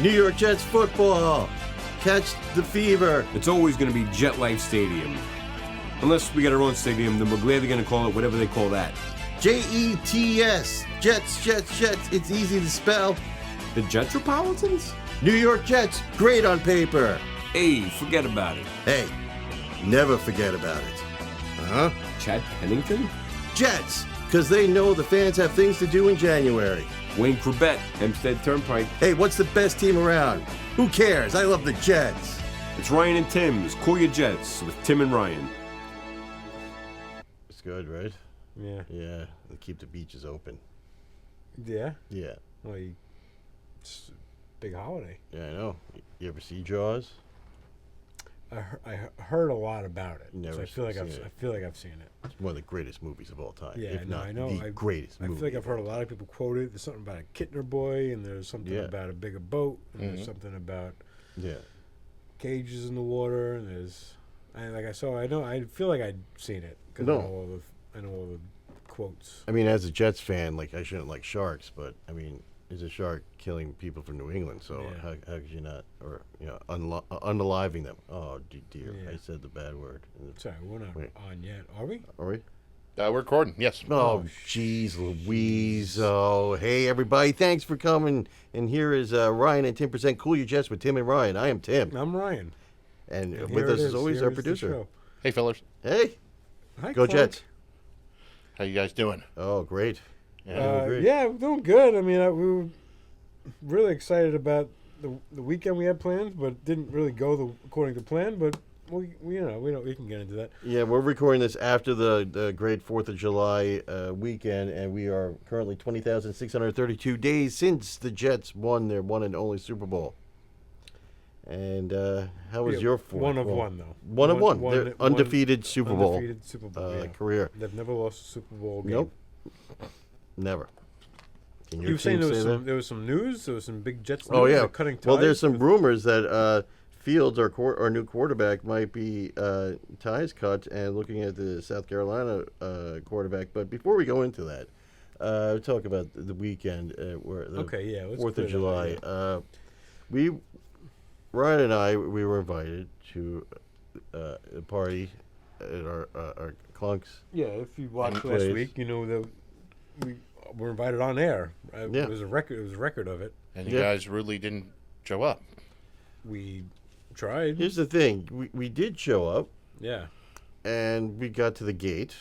New York Jets football. Catch the fever. It's always going to be Jet Life Stadium. Unless we get our own stadium, then we're glad they're going to call it whatever they call that. Jets. Jets, Jets, Jets. It's easy to spell. The Jetropolitans? New York Jets, great on paper. Hey, forget about it. Hey, never forget about it. Uh-huh. Chad Pennington? Jets, because they know the fans have things to do in January. Wayne Corbett, Hempstead Turnpike. Hey, what's the best team around? Who cares? I love the Jets. It's Ryan and Tim's Cool Your Jets with Tim and Ryan. It's good, right? Yeah. Yeah, they keep the beaches open. Yeah? Yeah. Well, it's a big holiday. Yeah, I know. You ever see Jaws? I heard a lot about it. Never so I feel like seen it. I've seen it. It's one of the greatest movies of all time. Yeah, if no, not I know. the greatest I movie. feel like I've heard a lot of people quote it. There's something about a Kittner boy, and there's something about a bigger boat, and there's something about cages in the water, and there's I feel like I'd seen it because I know all the quotes. I mean, as a Jets fan, like I shouldn't like sharks, but I mean, there's a shark killing people from New England, so how could you not, or unaliving them? Oh dear, I said the bad word. Sorry, we're not on yet, are we? Are we? We're recording, yes. Oh, jeez Louise. Oh, hey, everybody. Thanks for coming. And here is Ryan and 10% Cool Your Jets with Tim and Ryan. I am Tim. I'm Ryan. And with us, as always, our producer. Hey, fellas. Hey. Hi, Go Clark. Jets. How you guys doing? Oh, great. Yeah, we're doing good. I mean, we were really excited about the weekend we had planned, but didn't really go according to plan. But we can get into that. Yeah, we're recording this after the great 4th of July weekend, and we are currently 20,632 days since the Jets won their one and only Super Bowl. And how was your fourth? One of one, though. One of one. Their undefeated Super Bowl career. They've never lost a Super Bowl game. Nope. Never. Can You were saying there was some news? There was some big Jets news? Oh, yeah. Cutting ties? Well, there's some rumors that Fields, our new quarterback, might be ties cut and looking at the South Carolina quarterback. But before we go into that, we'll talk about the weekend, where the 4th of July. Ryan and I, we were invited to a party at our Clunks. Yeah, if you watched last week, you know that we were invited on air. It was a record. It was a record of it. And you guys really didn't show up. We tried. Here's the thing: we did show up. Yeah. And we got to the gate,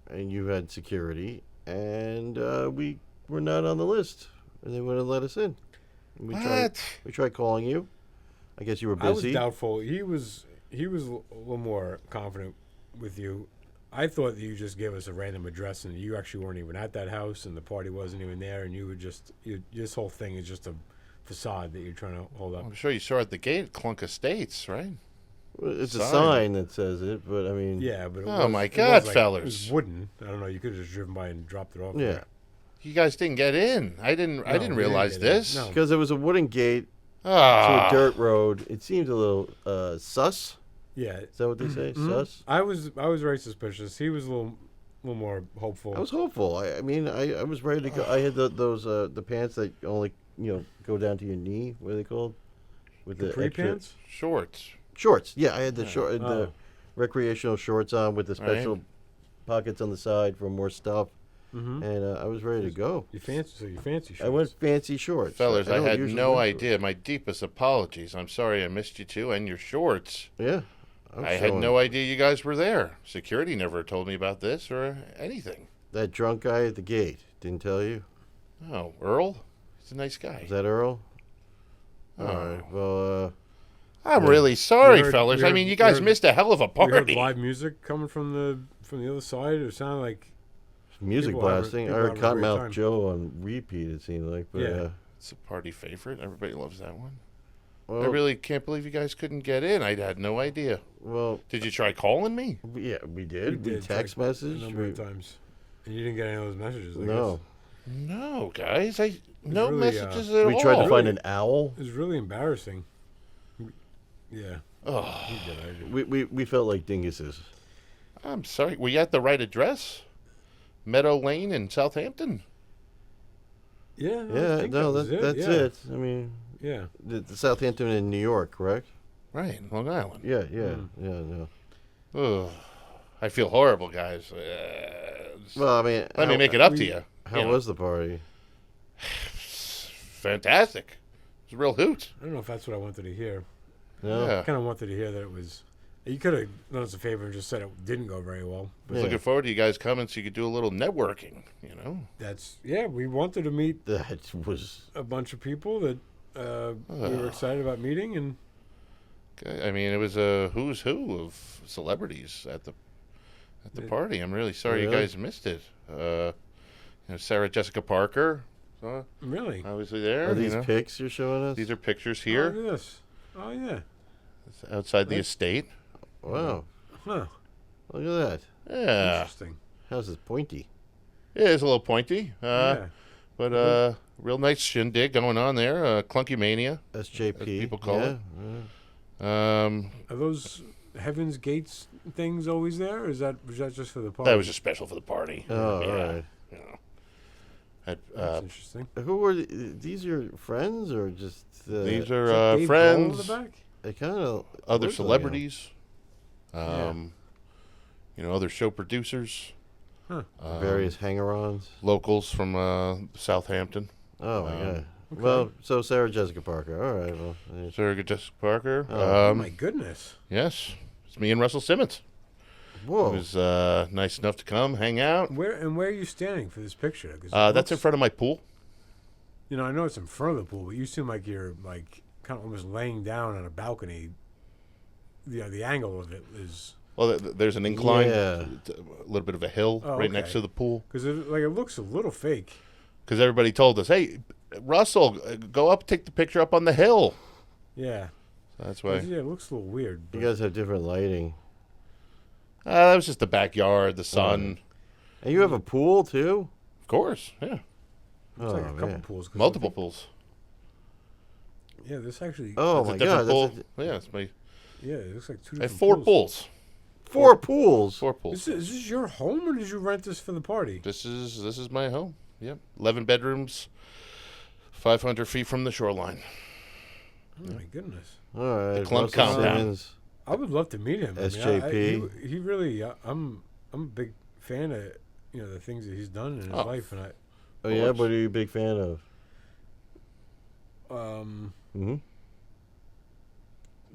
and you had security, and we were not on the list, and they wouldn't let us in. And we tried calling you. I guess you were busy. I was doubtful. He was a little more confident with you. I thought that you just gave us a random address, and you actually weren't even at that house, and the party wasn't even there, and you were just this whole thing is just a facade that you're trying to hold up. I'm sure you saw at the gate Clunk Estates, right? Well, it's a sign that says it, but I mean... Yeah, but my God, It fellas. was wooden. I don't know. You could have just driven by and dropped it off. Yeah. There. You guys didn't get in. I didn't realize this. No. Because it was a wooden gate to a dirt road. It seemed a little sus. Yeah. Is that what they say? Sus? I was very suspicious. He was a little more hopeful. I was hopeful. I mean, I was ready to go. I had those the pants that only go down to your knee. What are they called? With the Capri extra pants? Shorts. Yeah, I had the recreational shorts on with the special pockets on the side for more stuff. Mm-hmm. And I was ready to go. You fancy shorts. I went fancy shorts. Fellas, I had no idea. My deepest apologies. I'm sorry I missed you too, and your shorts. Yeah. I had no idea you guys were there. Security never told me about this or anything. That drunk guy at the gate didn't tell you? Oh, Earl? He's a nice guy. Is that Earl? All right. Well, I'm really sorry, fellas. I mean, you guys missed a hell of a party. We heard live music coming from the other side. It sounded like music blasting. I heard Cottonmouth Joe on repeat, it seemed like. But, it's a party favorite. Everybody loves that one. Well, I really can't believe you guys couldn't get in. I had no idea. Well, did you try calling me? Yeah, we did. We text messaged a number of times. And you didn't get any of those messages. No. No, guys. No really, messages at all. We tried to find an owl. It was really embarrassing. Yeah. Oh. We felt like dinguses. I'm sorry. Were you at the right address? Meadow Lane in Southampton? Yeah. That's it. I mean, the Southampton in New York, correct? Right, Long Island. Yeah. Ugh. I feel horrible, guys. Well, I mean, Let me make it up to you. How was the party? Fantastic. It was a real hoot. I don't know if that's what I wanted to hear. No. Yeah. I kind of wanted to hear that it was. You could have done us a favor and just said it didn't go very well. I was looking forward to you guys coming so you could do a little networking, We wanted to meet That was. a bunch of people that we were excited about meeting, and I mean, it was a who's who of celebrities at the party. I'm really sorry you Really? guys missed it. Sarah Jessica Parker, really. obviously there. Are these pics you're showing us? These are pictures Oh, here look at this. Oh yeah. outside the estate. Wow. Huh. Look at that. Yeah, Interesting. How's this pointy? it is a little pointy, Yeah. but real nice shindig going on there. Clunky Mania. SJP. As people call yeah. it. Are those Heaven's Gates things always there, or was that just for the party? That was just special for the party. Oh, Yeah. all right. That's interesting. Who were these? Your friends or just? These Is are that Dave Grohl friends, in the back? They kind of other celebrities, Yeah. Other show producers, various hanger-ons. locals from Southampton. Oh my god. okay. Well, so Sarah Jessica Parker. All right. Well, Sarah Jessica Parker. Oh. Oh my goodness. Yes, it's me and Russell Simmons. whoa. He was nice enough to come hang out. Where are you standing for this picture? 'Cause it That's in looks- front of my pool. I know it's in front of the pool, but you seem like you're like kind of almost laying down on a balcony. The angle of it is Well, there's an incline, Yeah. a little bit of a hill Oh, right next okay. to the pool. because it looks a little fake. Because everybody told us, "Hey, Russell, go up, take the picture up on the hill." Yeah. That's why. Yeah, it looks a little weird. You but- guys have different lighting, That was just the backyard, the sun. and you have a pool too. Of course, yeah. It's like a couple man. pools. 'cause Multiple I pools. think- Yeah, this actually. Oh It's a my different god. pool. That's Yeah, it's my. Yeah, it looks like two I have different 4 pools. pools. four pools. 4 pools. Is this your home, or did you rent this for the party? This is my home. Yep, 11 bedrooms, 500 feet from the shoreline. Oh my goodness. All right. Clump Russell compound. Simmons. I would love to meet him. SJP. He really. I'm a big fan of the things that he's done in his Oh. life, and Oh yeah. What are you a big fan of? Hmm.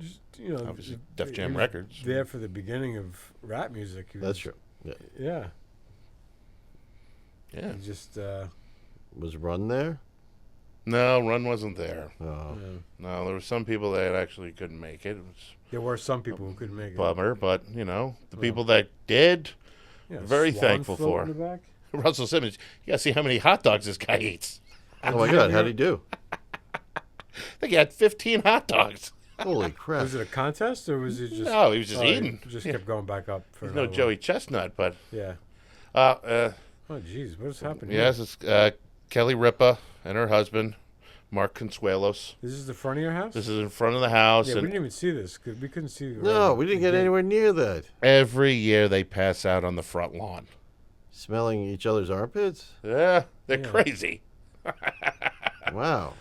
just Obviously, Def he Jam was Records. there for the beginning of rap music. He That's was- true. Yeah. Yeah, Yeah. he just Was Run there? No, Run wasn't there. Oh. No, there were some people that actually couldn't make it. It was there were some people who couldn't make a it. bummer, but the people that did, Yeah, very Swan thankful float for. in the back. Russell Simmons. You gotta see how many hot dogs this guy eats. Oh my god. How'd he do? I think he had 15 hot dogs. Holy crap. Was it a contest, or was it just? No, he was just he eating. Just kept going back up for He's no another Joey Chestnut, but one. Yeah. uh, Oh, jeez, what's happening? yes, it's Kelly Ripa and her husband, Mark Consuelos. This is the front of your house. This is in front of the house, Yeah, we and didn't even see this because we couldn't see. No, we didn't get anywhere near that. every year they pass out on the front lawn. Smelling each other's armpits? Yeah, they're Yeah. crazy. Wow.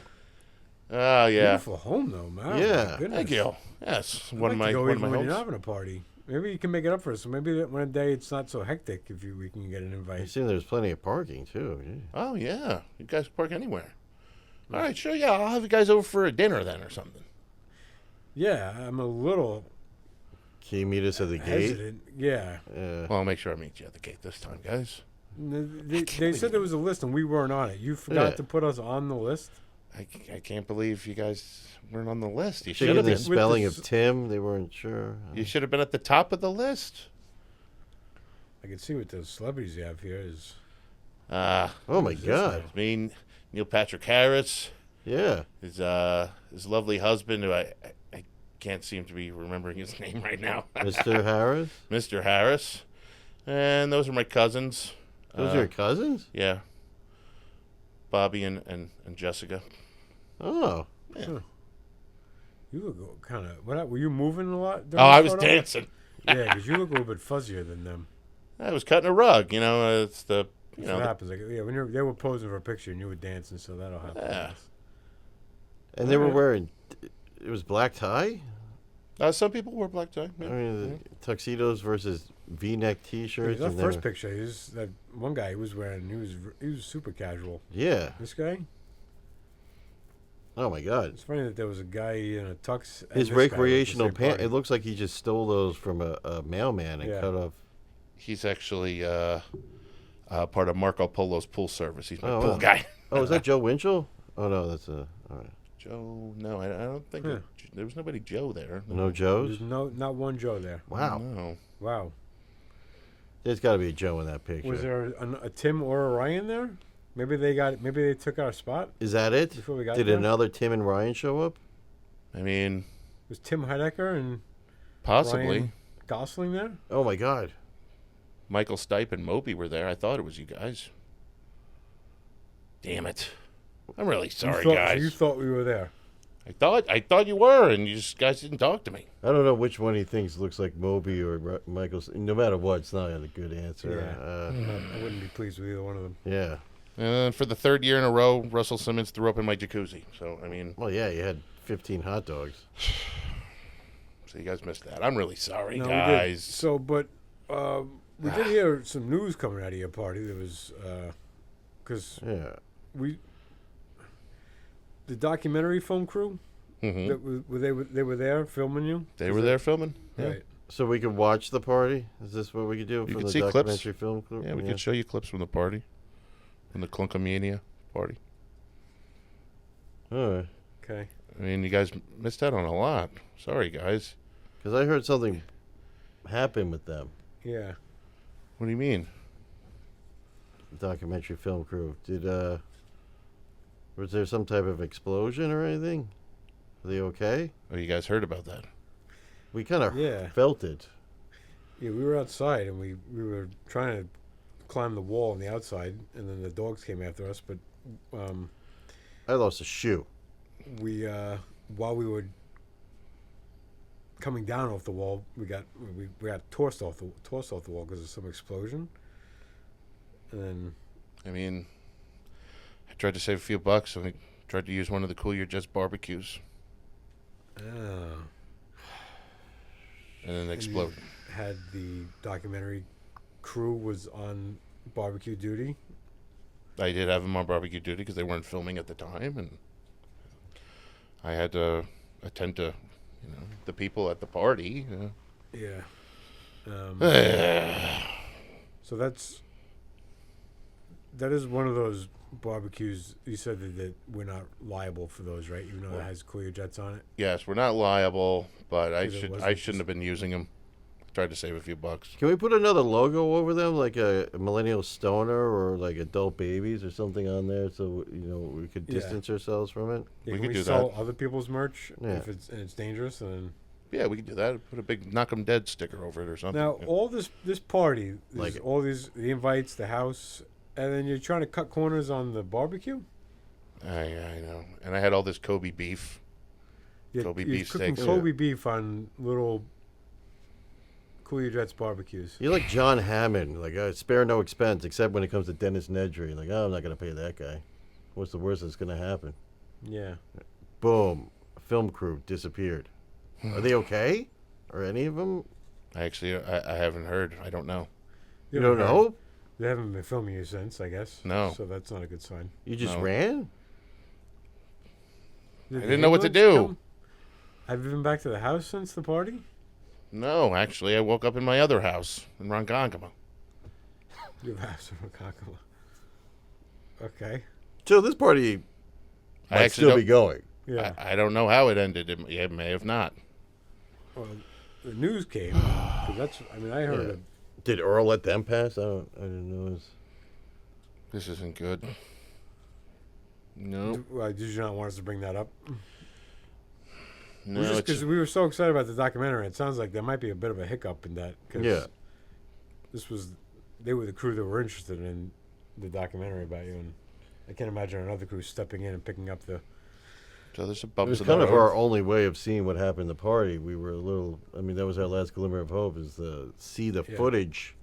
Oh yeah, Beautiful home though, man. Yeah. My goodness. thank you. Yes, I'd one of like my to go one of even my when you're not homes. having a party. Maybe you can make it up for us. So maybe that one day it's not so hectic if we can get an I invite. seen there's plenty of parking too. Yeah. Oh yeah, you guys can park anywhere. All right, sure. Yeah, I'll have you guys over for a dinner then or something. Yeah, I'm a little Can you meet us at the gate? hesitant. Yeah. Yeah. Well, I'll make sure I meet you at the gate this time, guys. They said there was a list and we weren't on it. You forgot Yeah. to put us on the list. I can't believe you guys weren't on the list. You should Checking have the been. spelling With of the Tim, they weren't sure. You should have been at the top of the list. I can see what those celebrities you have here is. Oh my Who's this god. I mean, Neil Patrick Harris, Yeah. his lovely husband, who I can't seem to be remembering his name right now, Mr. Harris? Mr. Harris, and those are my cousins. Those are your cousins? Yeah, Bobby and Jessica. Oh. You look kind of. What were you moving a lot? Oh, during I the was photo? dancing. Yeah, because you look a little bit fuzzier than them. I was cutting a rug. It's the That's what happens. Like, yeah, when they were posing for a picture and you were dancing, so that'll happen. Yeah. And they were Alright. wearing, it was black tie? Some people wear black tie. I Yeah. mean, tuxedos versus V-neck T-shirts. That and first picture, that one guy he was wearing, he was super casual. Yeah. This guy, Oh my God. it's funny that there was a guy in a tux. and His this guy were at the recreational same pant. party. It looks like he just stole those from a mailman and Yeah. cut off. He's actually part of Marco Polo's pool service. He's my Oh, pool wow. guy. Oh, is that Joe Winchell? Oh no, that's a. All right. Joe? No, I don't think Huh. there was nobody Joe there. No Joes. There's not one Joe there. Wow. No. Wow. There's got to be a Joe in that picture. Was there a Tim or a Ryan there? Maybe they took our spot Is that it? before we got Did there. another Tim and Ryan show up? I mean, Was Tim Heidecker and possibly. Ryan Gosling there? Oh my God. Michael Stipe and Moby were there. I thought it was you guys. Damn it. I'm really sorry, guys. You thought we were there. I thought you were, and you guys didn't talk to me. I don't know which one he thinks looks like Moby or Michael. No matter what, it's not a good answer. I wouldn't be pleased with either one of them. Yeah. And for the third year in a row, Russell Simmons threw up in my jacuzzi. So, I mean, Well, yeah, you had 15 hot dogs. so you guys missed that. I'm really sorry, No, we did. guys. So, but we did hear some news coming out of your party. There was because Yeah. the documentary film crew Hmm. that they were there filming you. They were there filming. Yeah. Right. So we could watch the party. Is this what we could do You from could the see clips. documentary film crew? Yeah, we could show you clips from the party, from the Clunkamania party. All right. Okay. I mean, you guys missed out on a lot. Sorry, guys. Because I heard something happen with them. Yeah. What do you mean? The documentary film crew. Was there some type of explosion or anything? Are they okay? Oh, you guys heard about that? We kind of Yeah. felt it. Yeah, we were outside and we were trying to climb the wall on the outside, and then the dogs came after us. But I lost a shoe. we while we were coming down off the wall, we got tossed off the wall because of some explosion. And then I mean, I tried to save a few bucks, and I tried to use one of the Cool Your Jets barbecues, and and then it you exploded. had the documentary crew was on barbecue duty. I did have them on barbecue duty because they weren't filming at the time, and I had to attend to, the people at the party. Yeah. Yeah. So that is one of those barbecues. You said that we're not liable for those, right? Even though it has Cool Your Jets on it. Yes, we're not liable, but I Because it wasn't shouldn't just- have been using them. Tried to save a few bucks. Can we put another logo over them, like a millennial stoner or like adult babies or something on there, so we could Yeah. distance ourselves from it? Yeah, We can could we do sell that. other people's merch Yeah. if it's dangerous? Then Yeah, we could do that. Put a big "knock 'em dead" sticker over it or something. now Yeah. all this party, Like there's it. all the invites, the house, and then you're trying to cut corners on the barbecue. I know. And I had all this Kobe beef. Kobe you're beef cooking steaks. Kobe beef on little Cool Your Jets barbecues. You're like John Hammond, like spare no expense, except when it comes to Dennis Nedry. Like, I'm not going to pay that guy. What's the worst that's going to happen? Yeah. Boom, film crew disappeared. Are they okay? Or any of them? I haven't heard. I don't know. You don't know? They haven't been filming you since, I guess. No. So that's not a good sign. You just No. ran? Did the didn't know what to ambulance do. come? Have you been back to the house since the party? No, actually, I woke up in my other house in Ronkonkoma. You've asked for Kakala. Okay. So this party I might actually still be going. Yeah. I don't know how it ended. It may have not. Well, the news came. 'Cause I heard Yeah. it. Did Earl let them pass? I didn't know this. This isn't good. No, Did you not want us to bring that up? no. Just It's, because we were so excited about the documentary, it sounds like there might be a bit of a hiccup in that. 'Cause Yeah. they were the crew that were interested in the documentary about you, and I can't imagine another crew stepping in and picking up the. so there's some It bumps was in kind the of road. our only way of seeing what happened at the party. We were a little, that was our last glimmer of hope, is to see the Yeah. footage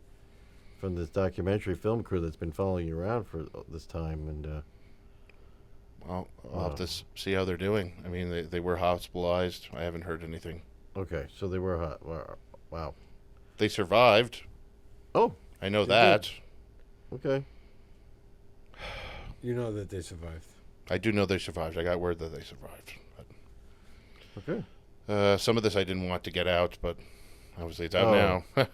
from this documentary film crew that's been following you around for this time. And I'll have to see how they're doing. I mean, they were hospitalized. I haven't heard anything. Okay, so they were hot. Wow. They survived. Oh, I know They that. okay. You know that they survived. I do know they survived. I got word that they survived. Okay. Some of this I didn't want to get out, but obviously it's out now.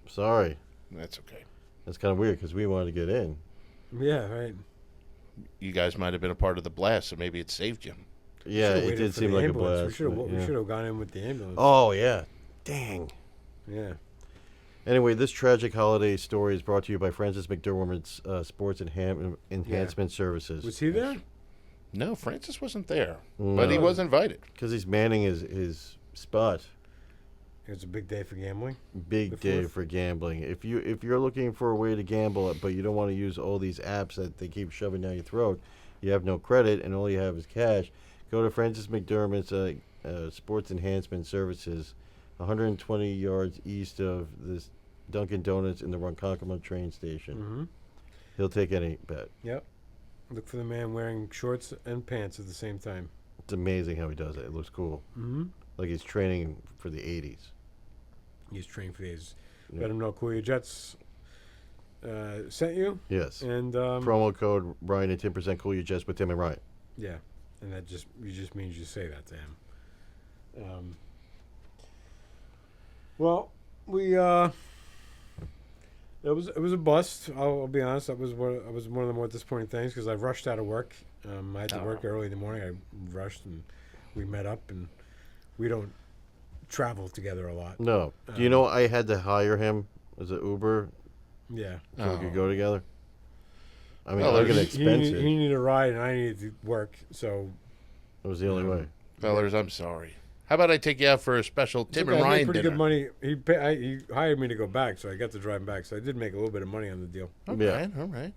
Sorry. That's okay. That's kind of weird because we wanted to get in. Yeah, right. You guys might have been a part of the blast, so maybe it saved you. Yeah, Should've it waited did for seem the like ambulance. a We blast. should have. but We yeah. should have gone in with the ambulance. Oh, yeah. Dang. Yeah. Anyway, this tragic holiday story is brought to you by Francis McDermott's Sports Enhancement Services. Was he there? No, Francis wasn't there, but he No. was invited. Because he's manning his spot. It was a big day for gambling. Big The day fourth? for gambling. If you're looking for a way to gamble, but you don't want to use all these apps that they keep shoving down your throat, you have no credit, and all you have is cash. Go to Francis McDermott's Sports Enhancement Services, 120 yards east of this Dunkin' Donuts in the Ronkonkoma train station. Mm-hmm. He'll take any bet. Yep. Look for the man wearing shorts and pants at the same time. It's amazing how he does it. It looks cool, Mm-hmm. like he's training for the 80s. He's training for these. Yeah. Let him know Cool Your Jets sent you. Yes. And Promo code Ryan and 10% cool your jets with Tim and Ryan. yeah, and that just means you say that to him. Well, we it was a bust. I'll be honest. That was one of the more disappointing things because I rushed out of work. I had to work early in the morning. I rushed and we met up, and we don't travel together a lot. No. Do you know I had to hire him as an Uber Yeah. so we could go together? I mean, Well, I'm going to there's- expense it. He needed a ride, and I needed to work. So It was the only way. Fellers, I'm sorry. How about I take you out for a special Tim okay, and I made Ryan pretty dinner? good money. He hired me to go back, so I got to drive him back. So I did make a little bit of money on the deal. All Yeah. right, all right.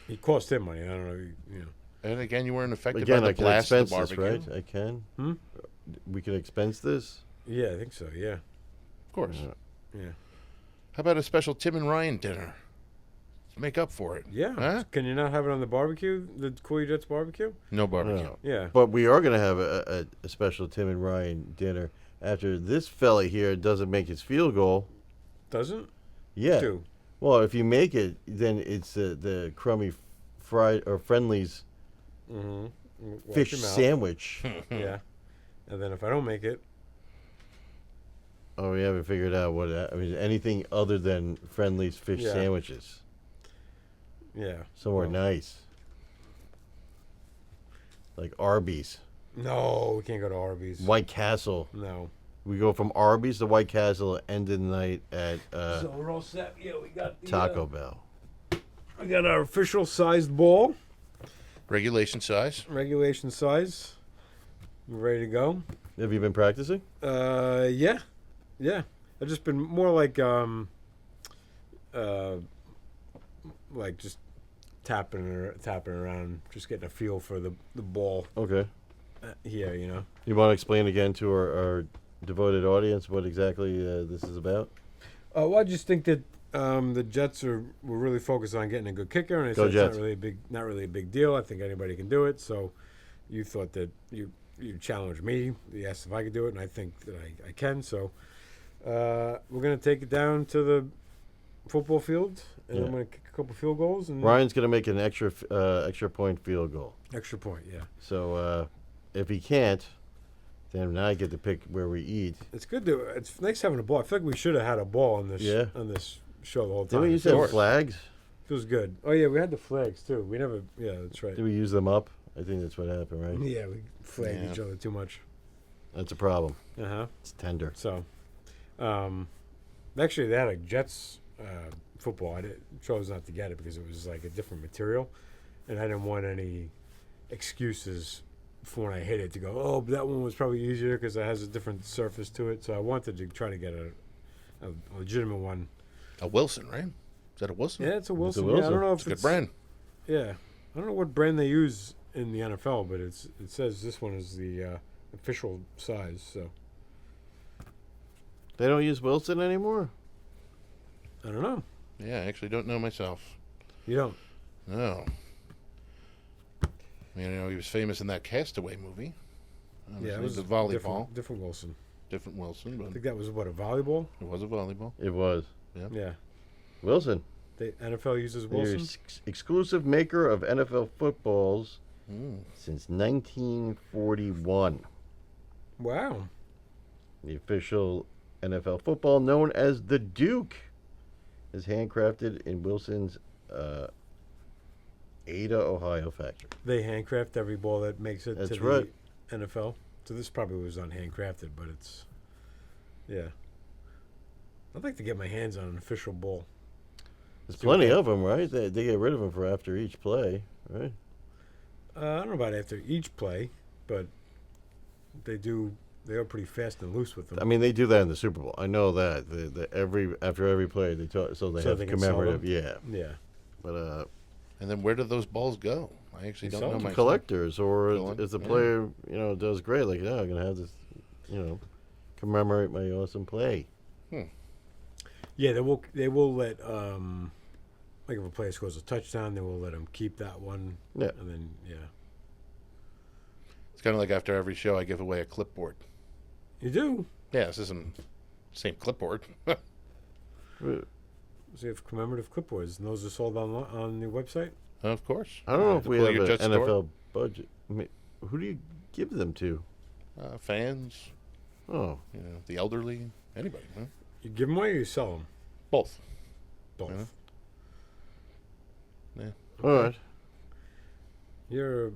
He cost him money. I don't know. You know. And again, you weren't affected Again, by I the can blast of expense the this, barbecue. right? I can. Hmm? We can expense this? Yeah, I think so. Yeah. Of course. Yeah. Yeah. How about a special Tim and Ryan dinner? Let's make up for it. Yeah. Huh? Can you not have it on the barbecue? The Cool Your Jets barbecue? No barbecue. No. Yeah. But we are going to have a special Tim and Ryan dinner after this fella here doesn't make his field goal. Doesn't? Yeah. Do. Well, if you make it, then it's the crummy fried or Friendly's Mm-hmm. fish sandwich. Yeah. And then if I don't make it, Oh, we haven't figured out what I mean. Anything other than Friendly's fish Yeah. sandwiches, yeah. somewhere Well, nice, like Arby's, No, we can't go to Arby's. White Castle. No. We go from Arby's to White Castle, end of the night at So we're all set. Yeah, we got the Taco Bell. We got our official sized ball, Regulation size. regulation size. We're ready to go. Have you been practicing? Yeah. I've just been more like just tapping around, just getting a feel for the ball Okay. here. You know. You want to explain again to our devoted audience what exactly this is about? Well, I just think that the Jets were really focused on getting a good kicker, and I Go said Jets. it's not really a big deal. I think anybody can do it. So, you thought that you challenged me. You asked if I could do it, and I think that I can. So, we're gonna take it down to the football field, and I'm Yeah. gonna kick a couple field goals and Ryan's going to make an extra point field goal. extra point. Yeah, So if he can't, then I get to pick where we eat. it's good to. It's nice having a ball. I feel like we should have had a ball on this Yeah. on this show the whole Did time. we It use to have course. flags? feels good. Oh yeah, we had the flags too. We never. Yeah, that's right. Did we use them up? I think that's what happened, right? Yeah, we flagged Yeah. each other too much. That's a problem. Uh huh. It's tender. So, actually, they had a Jets football. I chose not to get it because it was like a different material, and I didn't want any excuses for when I hit it to go, oh, but that one was probably easier because it has a different surface to it. So I wanted to try to get a legitimate one. A Wilson, right? Is that a Wilson? Yeah, it's a Wilson. Yeah, I Wilson. don't know if It's a good brand. Yeah, I don't know what brand they use in the NFL, but it says this one is the official size. So They don't use Wilson anymore? I don't know. Yeah, I actually don't know myself. You don't. No. You know, he was famous in that Castaway movie. Yeah, it was the volleyball. Different Wilson. Different Wilson, I but think that was what, a volleyball? it was a volleyball. It was Yeah. Wilson. The NFL uses Your Wilson. exclusive maker of NFL footballs Mm. since 1941. Wow. The official NFL football, known as the Duke, is handcrafted in Wilson's Ada, Ohio factory. They handcraft every ball that makes it That's to right. the NFL. So this probably was not handcrafted, but it's, yeah. I'd like to get my hands on an official ball. There's See plenty what of them, right? They get rid of them for after each play, right? I don't know about after each play, but they are pretty fast and loose with them. I mean, they do that in the Super Bowl. I know that. After every play, they have So they can sell commemorative. them? Yeah, Yeah. but And then where do those balls go? I actually They don't sell know them to myself. collectors, or Colin, if the yeah. player does great, like I'm gonna have this, commemorate my awesome play. Yeah, they will let like if a player scores a touchdown, they will let him keep that one. Yeah. And then It's kind of like after every show, I give away a clipboard. you do. Yeah, this isn't the same clipboard. So you have commemorative clipboards, and those are sold on the website. Of course. I don't know if The we have Pullinger an Jet store. NFL budget. I mean, who do you give them to? Fans, Oh, the elderly, anybody. Huh? You give them away, or you sell them. Both. Both. Yeah. all right. You're a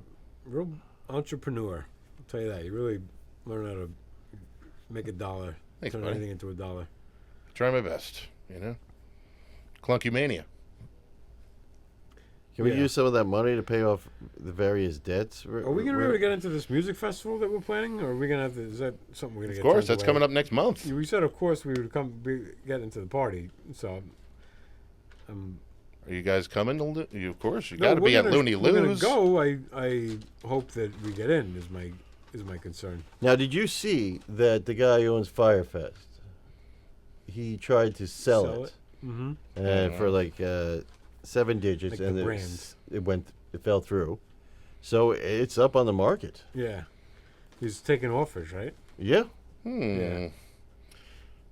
real entrepreneur. I'll tell you that. You really learn how to make a dollar, Thanks, turn buddy. anything into a dollar. Try my best. Clunky Mania. Can we Yeah. use some of that money to pay off the various debts? Are we going to really get into this music festival that we're planning, or are we going to have to? Is that something we're going to Of get? course, turned that's away? coming up next month. We said, of course, we would get into the party. So, Are you guys coming? Of course, you no, got to we're be at gonna- Looney We're going Lou's. to go. I hope that we get in. Is my concern. Now, did you see that the guy who owns Firefest? He tried to sell it, Mm-hmm. and for like 7 digits, Like and the it fell through. So it's up on the market. Yeah. He's taking offers, right? Yeah. Yeah.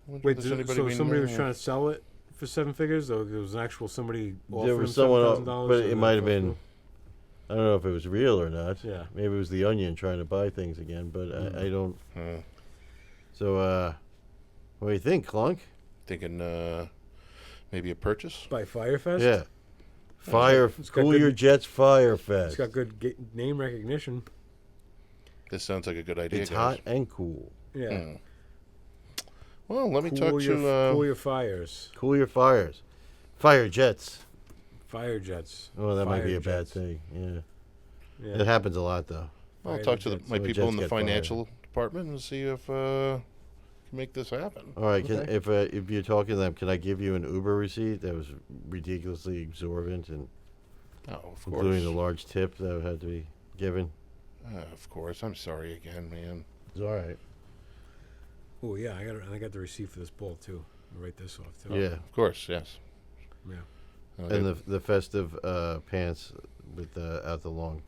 Wonder if Wait, there's anybody so we somebody was know. trying to sell it for 7 figures? Or there was an actual somebody offering There him was someone else, $7,000? but and it then might have fell been. through? I don't know if it was real or not. Yeah. Maybe it was the Onion trying to buy things again, but I don't. Hmm. So, what do you think, Clunk? Thinking maybe a purchase. By Firefest? Yeah. Fire, It's got Cool good- Your Jets Firefest. It's got good name recognition. This sounds like a good idea. It's guys. hot and cool. Yeah. Hmm. Well, let me Cool talk your, to. cool your fires. Cool your fires. Fire jets. Fire jets. Oh, that might be Fire a bad jets. thing. Yeah. Yeah. It happens a lot, though. I'll Fire talk to jets. my So people jets in the get fired. financial department and see if can make this happen. All right. Okay. If you're talking to them, can I give you an Uber receipt that was ridiculously exorbitant, and Oh, of including course. the large tip that had to be given? Of course. I'm sorry again, man. It's all right. Oh yeah, I got the receipt for this ball too. I'll write this off too. Yeah. Of course, yes. Yeah. And the festive pants with out the long.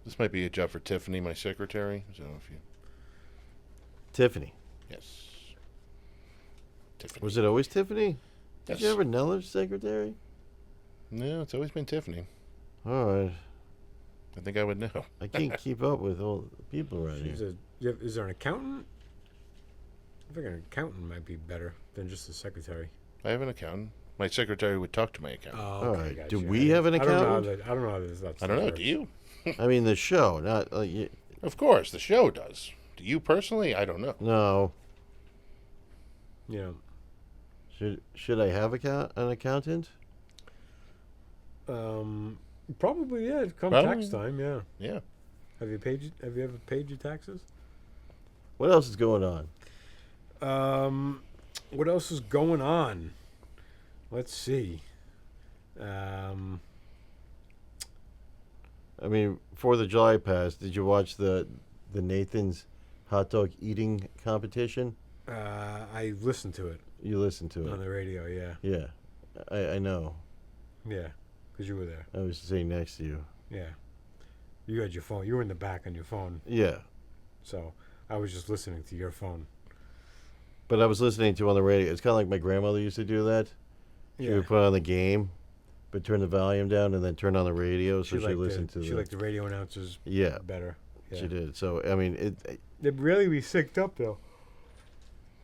This might be a job for Tiffany, my secretary. So if you, Tiffany. yes, Tiffany. Was it always Tiffany? Yes. Did you ever Neller's secretary? No, it's always been Tiffany. All right. I think I would know. I can't keep up with all the people around She's here. is there an accountant? I think an accountant might be better than just a secretary. I have an accountant. My secretary would talk to my accountant. Oh, All okay, right. gotcha. Do we have an I don't know how accountant? that- I don't know how this. I don't know. Do you? I mean, the show, not Of course, the show does. Do you personally? I don't know. no. Yeah. Should I have an accountant? Probably yeah. Come Probably. tax time, yeah. Yeah. Have you ever paid your taxes? What else is going on? What else is going on? Let's see. I mean, 4th of July passed. Did you watch the Nathan's hot dog eating competition? I listened to it You listened to on it. the radio. Yeah, Yeah. I know. yeah, because you were there. I was sitting next to you. Yeah. You had your phone. You were in the back on your phone, Yeah. so I was just listening to your phone. But I was listening to on the radio. It's kind of like my grandmother used to do that. She Yeah. would put on the game, but turn the volume down and then turn on the radio so she liked listened to She liked the radio announcers Yeah, better. Yeah. she did. So, I mean, They'd really be synced up, though.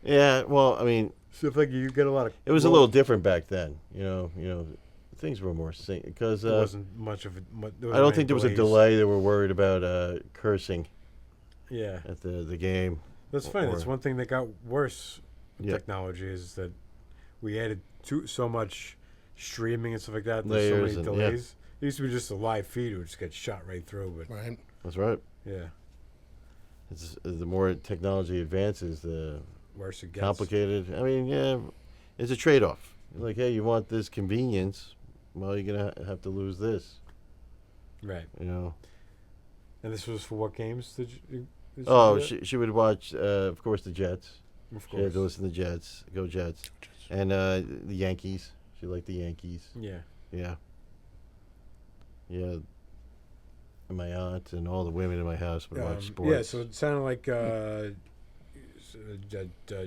yeah, well, I mean, So if like you get a lot of... it was a little different back then. Things were more sync because There wasn't much of it. I don't think there was a delay. They were worried about cursing Yeah. at the game. That's funny. That's or- one thing that got worse with Yeah. technology is that we added so much streaming and stuff like that. Layers There's so and- many delays. It used to be just a live feed. It would just get shot right through. But Right. That's right. yeah, The more technology advances, the worse it gets. complicated. I mean, yeah, it's a trade-off. Like, hey, you want this convenience, well, you're gonna have to lose this. Right. You know. And this was for what games did you Oh, do that? she would watch, of course, the Jets. Of She had course. to listen to Jets, go Jets, and the Yankees. She liked the Yankees. Yeah. Yeah. Yeah. And my aunt and all the women in my house would watch sports. Yeah, so it sounded like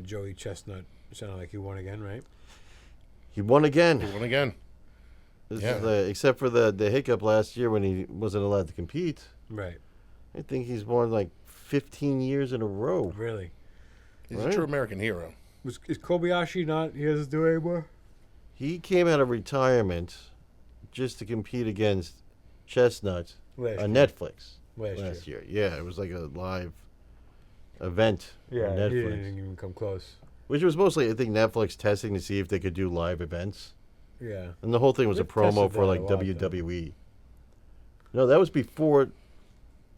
Joey Chestnut sounded like he won again, right? He won again. He won again. This Yeah. is except for the hiccup last year when he wasn't allowed to compete. Right. I think he's won like 15 years in a row. Really. He's Right. a true American hero. Is Kobayashi not? He doesn't do it anymore. He came out of retirement just to compete against Chestnut Last on year. Netflix Last year. Yeah, it was like a live event Yeah, on he Netflix. didn't even come close. Which was mostly, I think, Netflix testing to see if they could do live events. Yeah. And the whole thing was a They've promo tested for that like a lot, though. WWE. No, that was before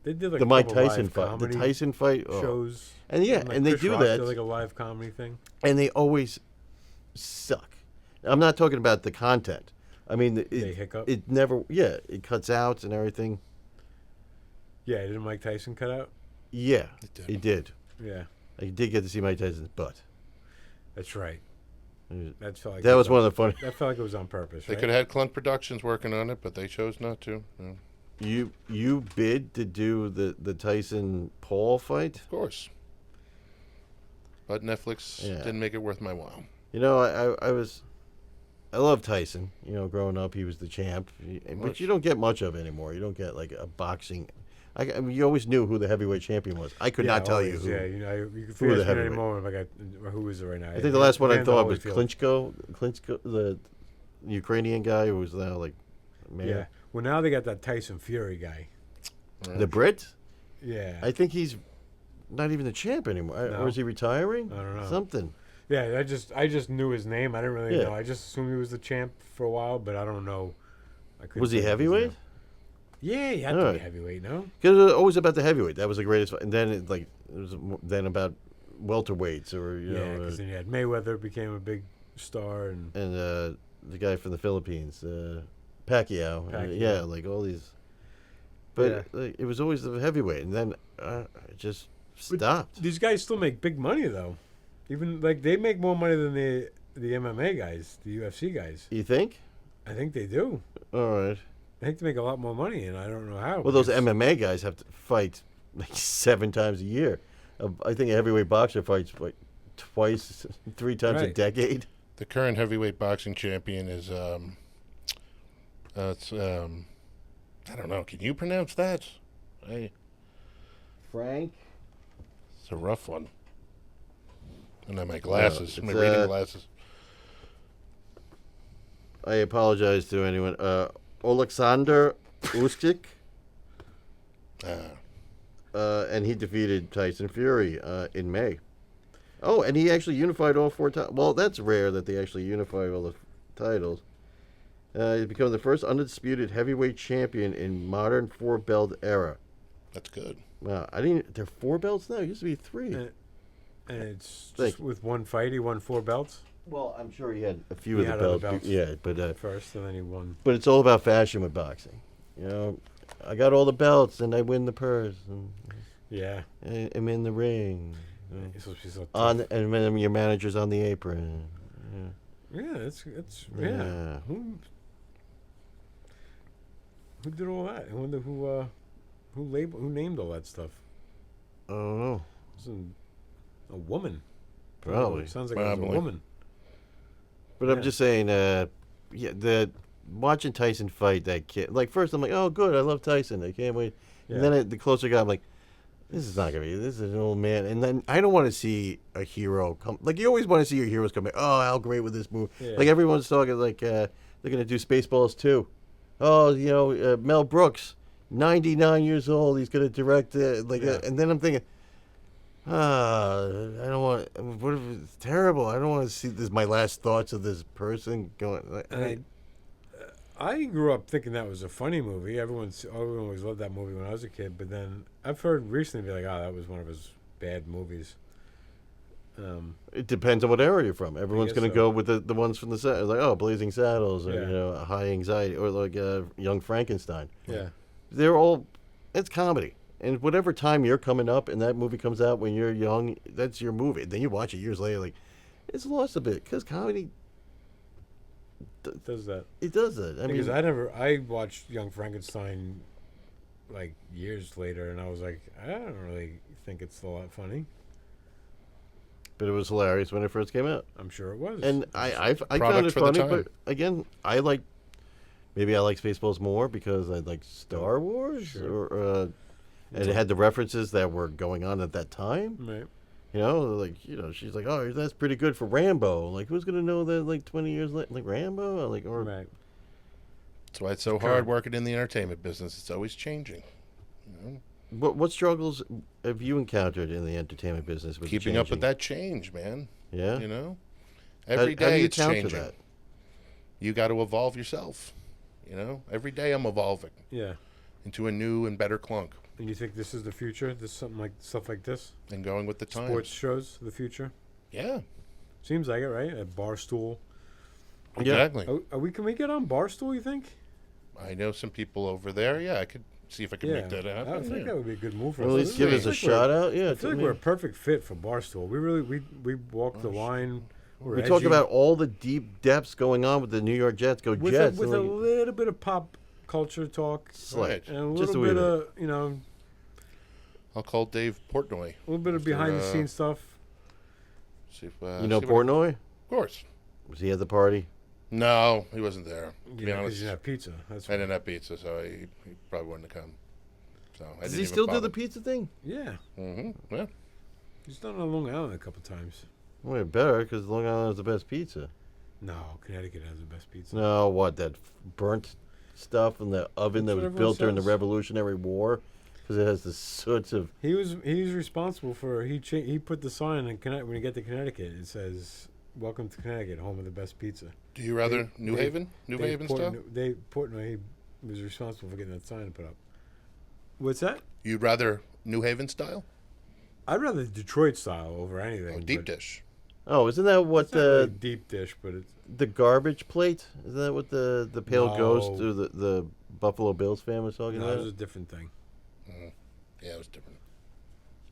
They did like the a Mike couple Tyson live fight. The comedy Tyson fight. Oh. shows. And yeah, like and they Chris do Rock that. did like a live comedy thing. And they always suck. I'm not talking about the content. I mean, They hiccup. it never, yeah, it cuts out and everything. Yeah, didn't Mike Tyson cut out? Yeah, It did. he did. Yeah, I did get to see Mike Tyson's butt. that's right. That felt like That it was on- one of the funny. That felt like it was on purpose. They Right? could have had Clunk Productions working on it, but they chose not to. Yeah. You bid to do the Tyson Paul fight. Of course. But Netflix Yeah. didn't make it worth my while. You know, I love Tyson. You know, growing up, he was the champ. But Much. you don't get much of it anymore. You don't get like a boxing. I mean, you always knew who the heavyweight champion was. I could Yeah, not tell you always, who. Yeah, you know, you can who the ask me heavyweight. anymore. Like, who is it right now? I think the last one I Evander thought was Holyfield. Klitschko, the Ukrainian guy who was now like Yeah. mayor. Well, now they got that Tyson Fury guy. The Brit. Yeah. I think he's not even the champ anymore. No. Or is he retiring? I don't know. Something. Yeah, I just knew his name. I didn't really Yeah. know. I just assumed he was the champ for a while, but I don't know. I couldn't Was he tell you his heavyweight? name. Yeah, he had to Alright. be heavyweight, no? Because it was always about the heavyweight. That was the greatest. And then it was then about welterweights or Yeah, because then you had Mayweather became a big star, and the guy from the Philippines, Pacquiao. Pacquiao. Yeah, like all these. But like, it was always the heavyweight, and then it just But stopped. these guys still make big money though. Even like they make more money than the MMA guys, the UFC guys. You think? I think they do. All right. I think they make a lot more money, and I don't know how. Well, those because- MMA guys have to fight like 7 times a year. I think a heavyweight boxer fights like twice, 3 times a Right. decade. The current heavyweight boxing champion is it's I don't know. Can you pronounce that? Frank. It's a rough one. And then my glasses, my it's, reading glasses. I apologize to anyone. Alexander Usyk. And he defeated Tyson Fury in May. Oh, and he actually unified all 4 titles. Well, that's rare that they actually unify all the titles. He's become the first undisputed heavyweight champion in modern 4-belt era. That's good. Wow, I didn't. They're 4 belts now. It used to be 3. And it's Thank just with one fight, he won 4 belts Well, I'm sure he had a few He of the had other belts. belts. Yeah, but first, and then he won. it's all about fashion with boxing. You know, I got all the belts and I win the purse and Yeah. I'm in the ring. He's supposed to be so tough. And then your manager's on the apron. Yeah, it's Yeah. yeah. Who did all that? I wonder who Who named all that stuff? I don't know. It's a woman. Probably. Sounds like it was a Probably. woman. But I'm Yeah. just saying, watching Tyson fight that kid. Like first, I'm like, oh, good, I love Tyson. I can't wait. Yeah. And then the closer I got, I'm like, this is not gonna be. This is an old man. And then I don't want to see a hero come. Like you always want to see your heroes come back. Oh, how great with this movie. Yeah. Like everyone's talking like they're gonna do Spaceballs 2. Oh, Mel Brooks, 99 years old. He's gonna direct it. Yeah. And then I'm thinking. I don't want. What if it's terrible? I don't want to see this. My last thoughts of this person going. And I grew up thinking that was a funny movie. Everyone always loved that movie when I was a kid. But then I've heard recently be like, oh, that was one of his bad movies. It depends on what area you're from. Everyone's guess going to so. go with the ones from the set. Like, oh, Blazing Saddles, or Yeah. High Anxiety, or like Young Frankenstein. Yeah. They're all. It's comedy. And whatever time you're coming up and that movie comes out when you're young, that's your movie. Then you watch it years later, like, it's lost a bit. Because comedy, Does that. it does that. I Because mean, I watched Young Frankenstein like years later, and I was like, I don't really think it's a lot funny. but it was hilarious when it first came out. I'm sure it was. And I found Product it for the funny, time. but again, I like Spaceballs more because I like Star Wars, Sure. or and it had the references that were going on at that time. right. She's like, oh, that's pretty good for Rambo. Like, who's gonna know that? Like 20 years later, like Rambo, Right. That's why it's so hard working in the entertainment business. It's always changing. You know? What struggles have you encountered in the entertainment business with Keeping up with changing? that change, man. Yeah. You know, How- every how do day you it's counter changing. that? You got to evolve yourself. You know, every day I'm evolving Yeah. into a new and better clunk And you think this is the future? This something like stuff like this? and going with the times. Sports shows, the future? Yeah, Seems like it, right? At Barstool. exactly. Can we get on Barstool, you think? I know some people over there. Yeah, I could see if I could make that happen. I think yeah. that would be a good move for Or at us. least give us a shout out. Yeah. I feel like we're a perfect fit for Barstool. We walk the line. We're We talk edgy. about all the deep depths going on with the New York Jets. Go with Jets! with and a like- little bit of pop culture talk Slight. and a Just little a wee bit bit. of I'll call Dave Portnoy. a little bit of Mr. behind the scenes stuff. See if you know see what- Portnoy? Of course. Was he at the party? No, he wasn't there. To be Yeah, because honest, you have pizza. That's I didn't have pizza, so he probably wouldn't have come. So I Does didn't he even still do bother. the pizza thing? yeah. Yeah. He's done it on Long Island a couple times. Well, it better because Long Island has the best pizza. No, Connecticut has the best pizza. No, what that burnt stuff in the oven That's that what was everyone built during the says. Revolutionary War, because it has the soots of. He's responsible for he put the sign in Connecticut when you get to Connecticut. It says "Welcome to Connecticut, home of the best pizza." Do you rather New Haven? New Haven style? Dave Portnoy, he was responsible for getting that sign put up. What's that? You'd rather New Haven style? I'd rather Detroit style over anything. Oh, deep but dish. Oh, isn't that what It's not really the deep dish, but it's the garbage plate? Isn't that what the pale No. ghost or the Buffalo Bills fan was talking no, it was about? a different thing. Yeah, it was different.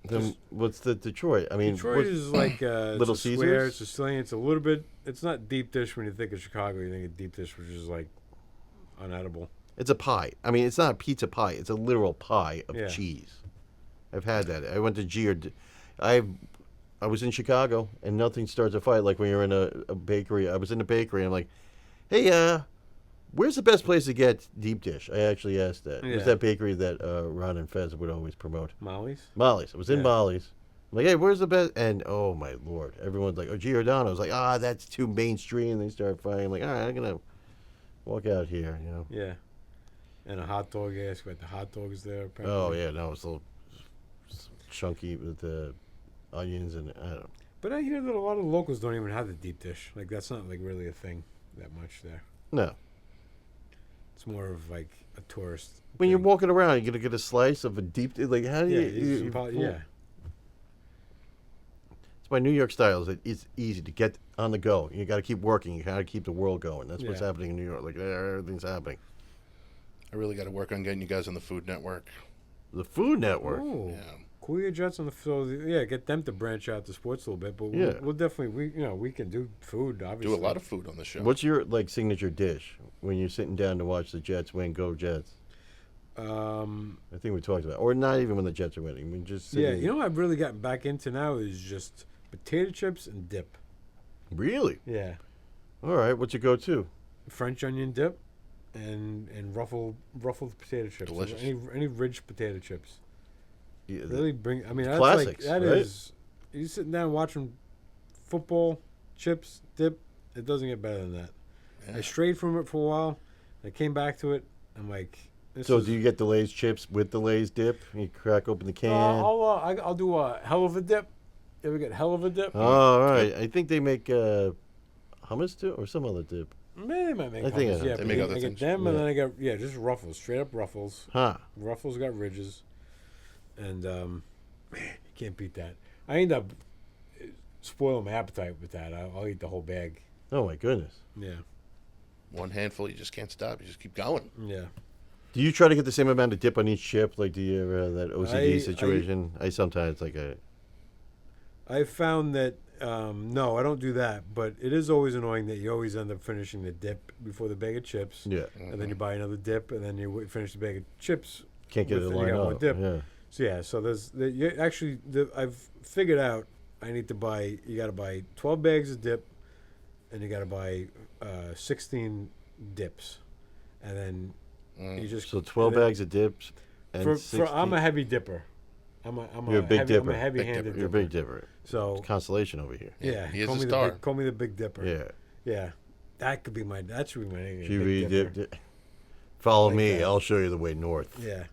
Then what's the Detroit? I mean, Detroit is like it's Little a square, Caesars? it's Sicilian. It's a little bit. It's not deep dish when you think of Chicago. You think of deep dish, which is like unedible. it's a pie. I mean, it's not a pizza pie. It's a literal pie of Yeah. cheese. I've had that. I went to I was in Chicago, and nothing starts a fight like when you're in a bakery. I was in a bakery, and I'm like, hey, where's the best place to get deep dish? I actually asked that. It was Yeah. that bakery that Ron and Fez would always promote. Molly's. Molly's. I was in Yeah. Molly's. I'm like, hey, where's the best? And oh my lord, everyone's like, oh, Giordano. I was like, that's too mainstream. They start fighting. I'm like, all right, I'm gonna walk out here. Yeah. And a hot dog. You ask about the hot dogs there. Apparently. Oh yeah, no, it's a little chunky with the onions and I don't know. But I hear that a lot of locals don't even have the deep dish. Like that's not like really a thing that much there. No. It's more of like a tourist. When you're thing. walking around, you're gonna get a slice of a deep. Like, how do Yeah, you? yeah. It's my New York style. It's easy to get on the go. You got to keep working. You got to keep the world going. That's what's Yeah. happening in New York. Like everything's happening. I really got to work on getting you guys on the Food Network. The Food Network. Oh, Yeah. cool your Jets on the yeah. Get them to branch out to sports a little bit, but Yeah. we'll definitely we can do food. Obviously, Do a lot of food on the show. What's your signature dish when you're sitting down to watch the Jets win? Go Jets! I think we talked about, or not even when the Jets are winning. We just Yeah, you know what I've really gotten back into now is just potato chips and dip. Really? Yeah, All right. What's your go-to? French onion dip, and ruffled potato chips. Delicious. Any rich potato chips. Yeah, Really bring. I mean, that's Classics, like that right? is. You sitting down watching football, chips, dip. It doesn't get better than that. Yeah. I strayed from it for a while. I came back to it. I'm like, this So is, do you get the Lay's chips with the Lay's dip? You crack open the can. I'll do a hell of a dip. You ever get hell of a dip? Oh, all right. I think they make hummus too, or some other dip. Maybe they might make I think hummus, I- yeah, they but make I other get things. them, and Yeah. then I got just Ruffles, straight up Ruffles. Huh. Ruffles got ridges, and man, you can't beat that. I end up spoiling my appetite with that. I'll eat the whole bag. Oh my goodness. Yeah, One handful, you just can't stop. You just keep going. yeah. Do you try to get the same amount of dip on each chip? Like, do you ever have that OCD I- situation? I sometimes like a. I found that no, I don't do that, but it is always annoying that you always end up finishing the dip before the bag of chips, Yeah. and then you buy another dip, and then you finish the bag of chips. Can't get it with- to you line got one up. dip. Yeah. So yeah, so I've figured out I need to buy. You got to buy 12 bags of dip, and you got to buy 16 dips, and then you just So 12 and then- bags of dips. And For 16 I'm a heavy dipper. I'm You're a big heavy, dipper. I'm a heavy-handed Big dipper. You're a big dipper. So Constellation over here. yeah, He is call a me star. call me the big dipper. Yeah. Yeah, that should be my nickname. She Big really Dipper. dip. Follow Like me. that. I'll show you the way north. Yeah.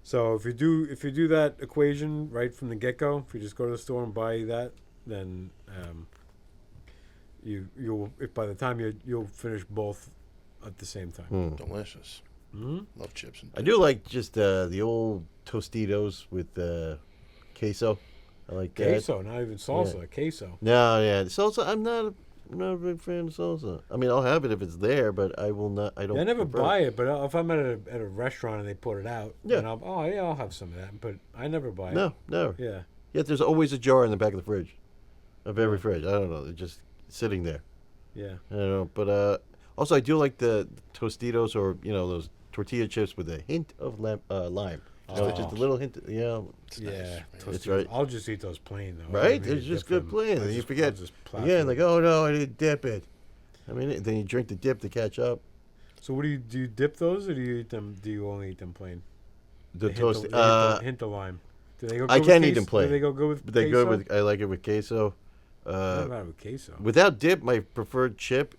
So if you do that equation right from the get go, if you just go to the store and buy that, then you'll if by the time you'll finish both at the same time. Hmm. Delicious. Hmm? Love chips and I do like just the old Tostitos with queso. I like that. Queso, not even salsa. Queso. No, yeah, salsa. I'm not a big fan of salsa. I mean, I'll have it if it's there, but I will not. I don't. I never prefer buy it, but if I'm at a restaurant and they put it out, Yeah. then I'll have some of that. But I never buy it. No, never. Yeah. Yet there's always a jar in the back of the fridge, of every fridge. I don't know. They're just sitting there. Yeah. I don't know. But also, I do like the Tostitos or those tortilla chips with a hint of lime. Just a little hint. It's Yeah. nice. That's right. I'll just eat those plain though. I Right? don't need It's to just dip good them. plain. I And you just- forget. I'll just plow Yeah, through like, it. oh no, I didn't dip it. I mean, then you drink the dip to catch up. So what do you dip those or do you eat them? Do you only eat them plain? The hint toast. hint of lime. Do they go? I good can with eat them queso? plain. Do they go good with? But they queso? go with. I like it with queso. I don't know with queso. Without dip, my preferred chip.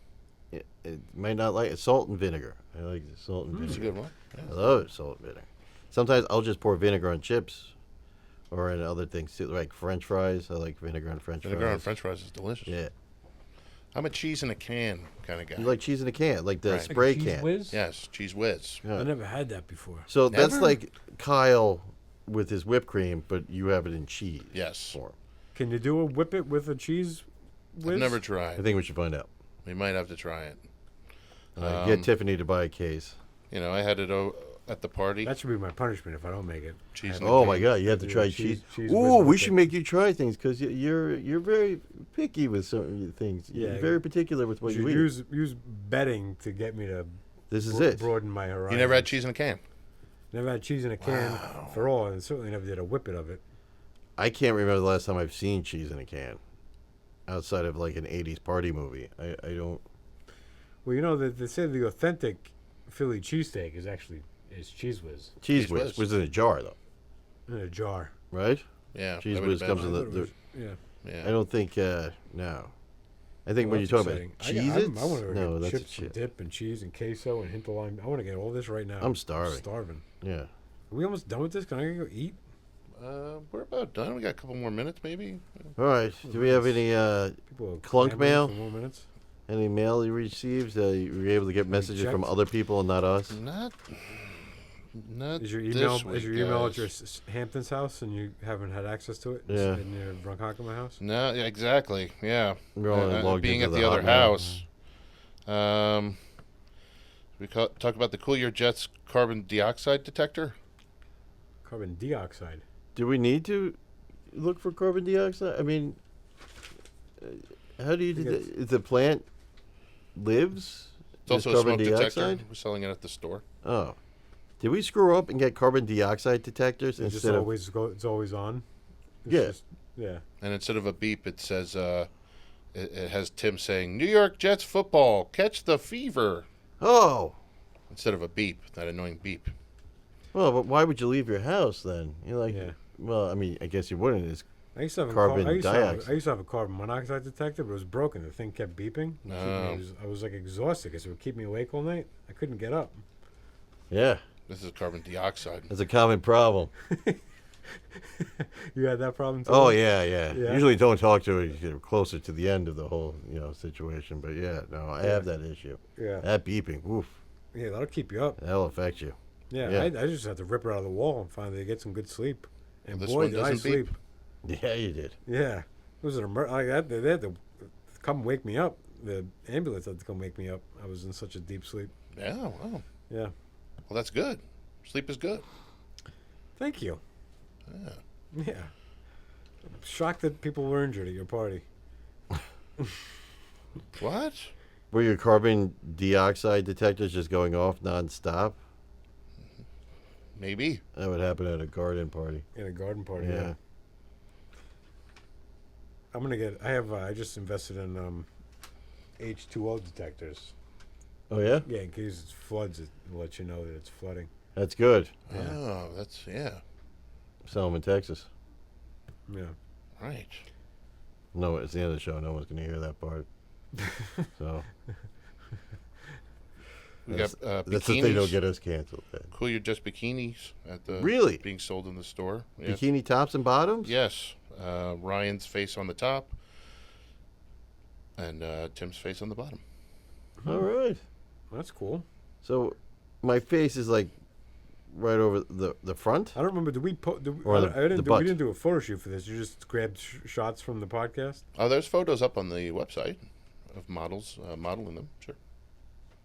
It might not like it. Salt and vinegar. I like the salt and It's a vinegar. good one. I love it, salt and vinegar. Sometimes I'll just pour vinegar on chips, or in other things too, like French fries. I like vinegar on French Vinegar fries. on French fries is delicious. Yeah, I'm a cheese in a can kind of guy. you like cheese in a can, like the Right. spray Cheese can. whiz? Yes, cheese whiz. Yeah. I never had that before. So that's Never? like Kyle with his whipped cream, but you have it in cheese Yes. form. Can you do a whip it with a cheese whiz? I've never I tried. think we should find out. We might have to try it. Get Tiffany to buy a case. I had it at the party. That should be my punishment if I don't make it. Cheese. I in a Oh can. my God, you have to Yeah, try cheese- cheese. cheese Ooh, whiz we with should it. make you try things because you're very picky with certain things. You're Yeah. very particular with what You you should eat. use betting to get me to This is it. broaden my horizon. You never had cheese in a can? Never had cheese in a can for all, and certainly never did a whippet of it. I can't remember the last time I've seen cheese in a can, outside of like an '80s party movie. I don't. Well, they say the authentic Philly cheesesteak is cheese whiz Cheese Cheese whiz whiz. was in a jar though, in a jar. right? Yeah. Cheese that would've whiz been comes mine. in the. I thought it was- yeah. I Yeah. don't think. No. I think when Well, you're that's talking about exciting. Cheez-Its, I want to no, get that's a chips and chip. dip and cheese and queso and hint of lime. I want to get all this right now. I'm starving. Starving. Yeah. Are we almost done with this? Can I go eat? We're about done. We got a couple more minutes, maybe. All right. Do we have any People are Clunk clamoring mail? for more minutes. any mail you received? You were able to get messages from checked? other people and not us. Not Is your this email week, is your email at guys. your Hamptons house and you haven't had access to it? Yeah. In your Ronkonkoma house. No, yeah, exactly. Yeah. We're only logged being into at the the other Hotmail. house. We talk about the Cool Your Jets carbon dioxide detector. Carbon dioxide. Do we need to look for carbon dioxide? I mean, how do you do think that? If the plant lives? It's also a there's smoke detector. We're selling it at the store. Oh. Did we screw up and get carbon dioxide detectors It's just instead of? always it's always on. It's Yeah. yeah. And instead of a beep, it says, it has Tim saying, "New York Jets football, catch the fever." Oh, Instead of a beep, that annoying beep. well, but why would you leave your house then? You're like, Yeah. well, I mean, I guess you wouldn't. It's I used to have Carbon I used dioxide. I used to have a carbon monoxide detector, but it was broken. The thing kept beeping. Oh. I was like exhausted because it would keep me awake all night. I couldn't get up. yeah, This is carbon dioxide. it's a common problem. You had that problem too? Oh yeah. Yeah. Usually don't talk to it. You're closer to the end of the whole situation. But yeah, no, I have that issue. Yeah. That beeping, woof, Yeah, that'll keep you up. that'll affect you. Yeah, Yeah. I just had to rip it out of the wall and finally get some good sleep. And This boy, one did I doesn't sleep. beep. Yeah, you did. Yeah. It was an they had to come wake me up. The ambulance had to come wake me up. I was in such a deep sleep. Yeah, wow. Yeah. Well, that's good. Sleep is good. Thank you. Yeah. Yeah. I'm shocked that people were injured at your party. What? Were your carbon dioxide detectors just going off nonstop? Maybe. That would happen at a garden party. In a garden party. Yeah. I'm gonna get. I just invested in H2O detectors. Oh yeah, Yeah, in case it floods, it will let you know that it's flooding. that's good. Yeah. Oh, that's, yeah. Sell them in Texas. Yeah. Right. No, it's the end of the show. No one's going to hear that part. So We that's, got that's the thing that'll bikinis. get us canceled. Then. Cool, you're just bikinis at the Really? being sold in the store. Yes. Bikini tops and bottoms. Yes. Ryan's face on the top, and Tim's face on the bottom. All right. That's cool. So my face is like right over the front. I don't remember. Did we? Or the butt. We didn't do a photo shoot for this. You just grabbed shots from the podcast. Oh, there's photos up on the website of models modeling them. Sure.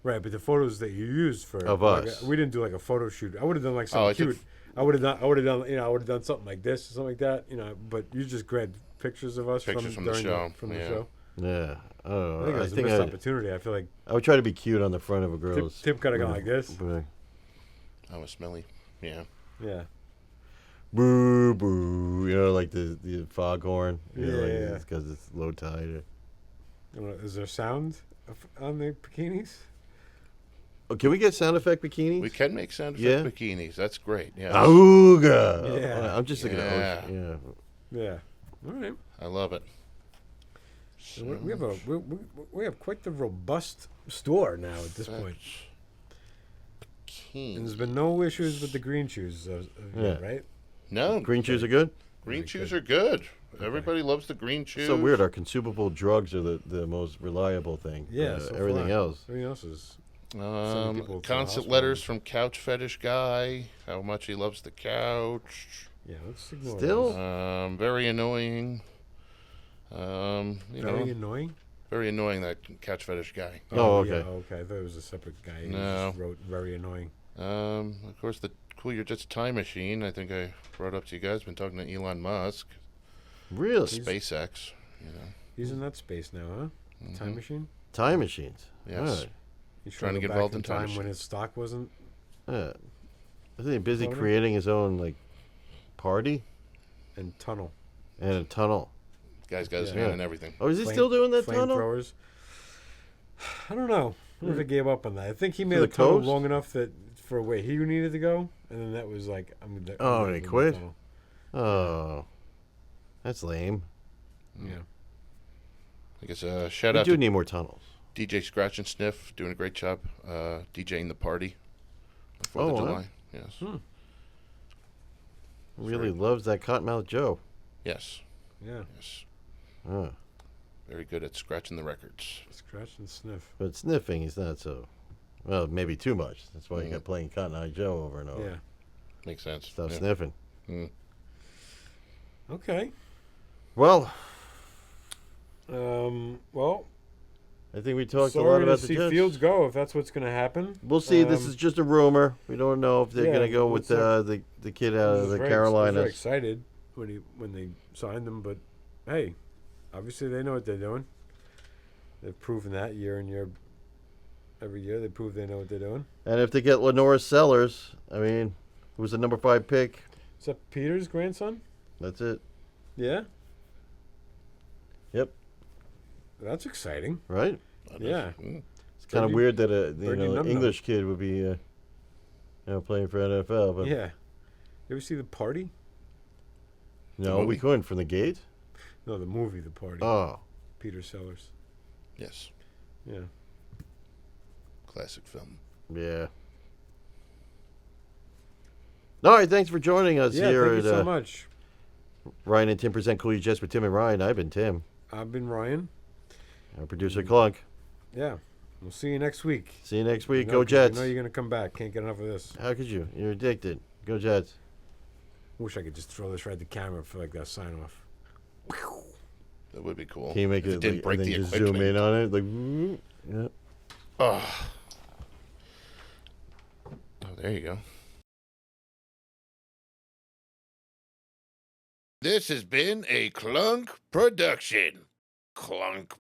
Right, but the photos that you used for Of like, us. we didn't do like a photo shoot. I would have done like Oh, I something took- cute. I would have done. I would have done something like this or something like that. But you just grabbed pictures of us Pictures from the during show, From the yeah. show. Yeah. I don't I think know. it was a missed opportunity. I feel like I would try to be cute on the front of a girl's. Tim could have gone like this. I was smelly. Yeah. Yeah. Boo boo. Like the foghorn. Yeah. Because it's low tide. Is there sound on the bikinis? Oh, can we get sound effect bikinis? We can make sound effect Yeah. bikinis. That's great. Yeah. Auga. Yeah. I'm just thinking Yeah. of ocean. Yeah. Yeah. All right. I love it. So we have quite the robust store now at this point. And there's been no issues with the green shoes, Yeah. right? No. Green shoes are good. Green Okay, shoes good. are good. Everybody loves the green shoes. So weird. Our consumable drugs are the most reliable thing. Yeah. So everything far. else. Everything else is. Sending people to the Constant hospital. letters from Couch Fetish Guy. How much he loves the couch. Yeah. Let's ignore. Still? those. Very annoying. Very annoying. Very annoying, that Couch Fetish Guy. Oh, Yeah, okay. okay. I thought it was a separate guy. Who No. just wrote very annoying. Of course, the Cool You're Just Time Machine. I think I brought up to you guys. Been talking to Elon Musk, Really? SpaceX. He's in that space now, huh? Mm-hmm. Time machine. Time machines. Yes. All right. He's Trying to go get back involved in time when machine. his stock wasn't. Yeah. Isn't he busy Photo? creating his own party And tunnel. and a tunnel? Guy's got his Yeah. hand in everything. Oh, is he Flame- still doing that tunnel? Flamethrowers. I don't know. I wonder if he gave up on that. I think he made the a tunnel coast? long enough that for where he needed to go, and then that was like, Oh, and he quit? tunnel. Oh, that's lame. Yeah. I guess shout We out do to need more tunnels. DJ Scratch and Sniff, doing a great job DJing the party on 4th Oh, of wow. July. Yes. Really loves that Cottonmouth Joe. Yes. Yeah. Yes. Oh. Very good at scratching the records. Scratch and sniff. But sniffing is not so. Well, maybe too much. That's why you got playing Cotton Eye Joe over and over. Yeah. Makes sense. Stop Yeah. sniffing. Mm. Okay. Well, Well, I think we talked a sorry lot to about the see Jets. Fields go if that's what's going to happen. We'll see. This Um, is just a rumor. We don't know if they're yeah, going to go with what's up? the kid out I of was the very Carolinas. excited when they signed him, but hey, obviously they know what they're doing. They've proven that year in year Every year they prove they know what they're doing. And if they get Lenora Sellers, I mean, who's the number 5 pick? Is that Peter's grandson? That's it. Yeah. Yep. That's exciting. Right? Yeah. It's kind of weird that a Birdie Num Num. English kid would be playing for NFL. But Yeah. You ever see The Party? no, we movie? couldn't from the gate. No, the movie The Party. Oh, Peter Sellers. Yes. Yeah. Classic film. yeah. All right, thanks for joining us Yeah, here thank you at so much. Ryan and Tim present Cool You Jets with Tim and Ryan. I've been Tim. I've been Ryan. Our producer Clunk. Yeah. We'll see you next week. See you next week. No, Go 'cause Jets. I know you're going to come back. Can't get enough of this. How could you? You're addicted. Go Jets. Wish I could just throw this right at the camera for like that sign off. That would be cool. Can you make If it, didn't like, break and then the just zoom equipment. in on it? Like, yeah. Oh, there you go. This has been a Clunk production. Clunk